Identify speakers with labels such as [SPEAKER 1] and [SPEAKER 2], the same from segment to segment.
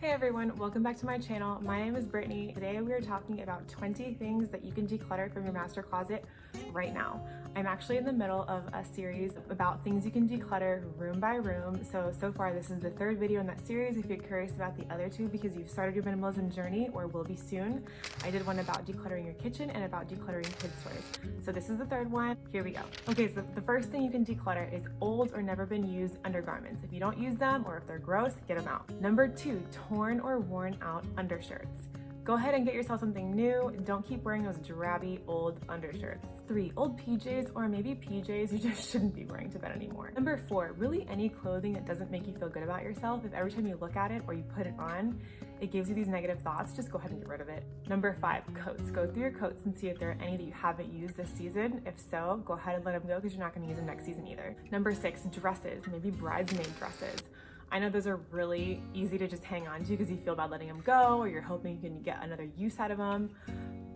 [SPEAKER 1] Hey everyone, welcome back to my channel. My name is Brittany. Today we are talking about 20 things that you can declutter from your master closet right now. I'm actually in the middle of a series about things you can declutter room by room. So far this is the third video in that series. If you're curious about the other two because you've started your minimalism journey or will be soon, I did one about decluttering your kitchen and about decluttering kids' toys. So this is the third one. Here we go. Okay, so the first thing you can declutter is old or never been used undergarments. If you don't use them or if they're gross, get them out. Number two, torn or worn out undershirts. Go ahead and get yourself something new. Don't keep wearing those drabby old undershirts. 3, old PJs or maybe PJs you just shouldn't be wearing to bed anymore. Number 4, really any clothing that doesn't make you feel good about yourself. If every time you look at it or you put it on, it gives you these negative thoughts, just go ahead and get rid of it. Number 5, coats. Go through your coats and see if there are any that you haven't used this season. If so, go ahead and let them go because you're not gonna use them next season either. Number 6, dresses, maybe bridesmaid dresses. I know those are really easy to just hang on to because you feel bad letting them go or you're hoping you can get another use out of them.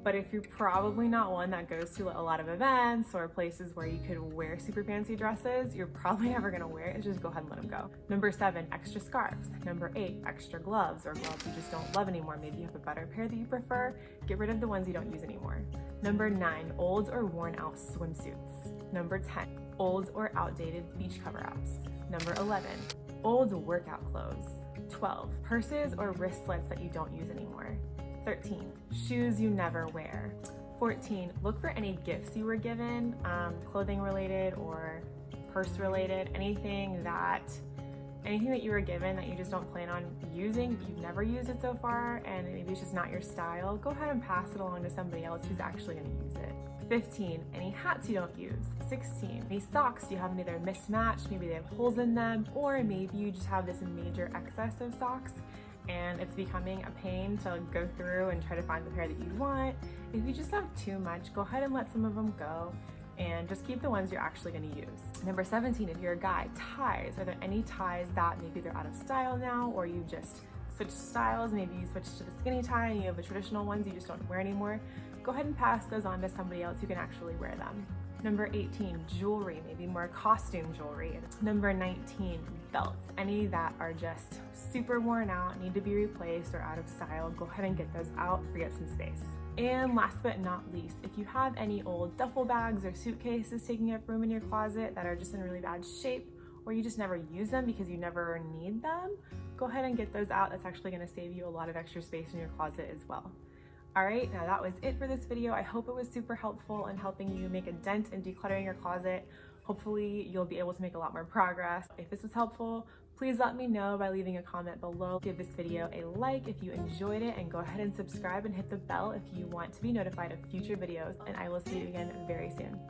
[SPEAKER 1] But if you're probably not one that goes to a lot of events or places where you could wear super fancy dresses, you're probably never gonna wear it, just go ahead and let them go. Number 7, extra scarves. Number 8, extra gloves or gloves you just don't love anymore. Maybe you have a better pair that you prefer. Get rid of the ones you don't use anymore. Number 9, old or worn out swimsuits. Number 10, old or outdated beach cover-ups. Number 11, old workout clothes. 12, purses or wristlets that you don't use anymore. 13, shoes you never wear. 14, look for any gifts you were given, clothing related or purse related, anything that you were given that you just don't plan on using, you've never used it so far, and maybe it's just not your style, go ahead and pass it along to somebody else who's actually gonna use it. 15, any hats you don't use. 16, any socks you have either mismatched, maybe they have holes in them, or maybe you just have this major excess of socks and it's becoming a pain to go through and try to find the pair that you want. If you just have too much, go ahead and let some of them go and just keep the ones you're actually gonna use. Number 17, if you're a guy, ties. Are there any ties that maybe they're out of style now or you just switched styles? Maybe you switched to the skinny tie and you have the traditional ones you just don't wear anymore. Go ahead and pass those on to somebody else who can actually wear them. Number 18, jewelry, maybe more costume jewelry. Number 19, belts. Any that are just super worn out, need to be replaced or out of style, go ahead and get those out, free up some space. And last but not least, if you have any old duffel bags or suitcases taking up room in your closet that are just in really bad shape, or you just never use them because you never need them, go ahead and get those out. That's actually gonna save you a lot of extra space in your closet as well. All right, now that was it for this video. I hope it was super helpful in helping you make a dent in decluttering your closet. Hopefully you'll be able to make a lot more progress. If this was helpful, please let me know by leaving a comment below. Give this video a like if you enjoyed it and go ahead and subscribe and hit the bell if you want to be notified of future videos. And I will see you again very soon.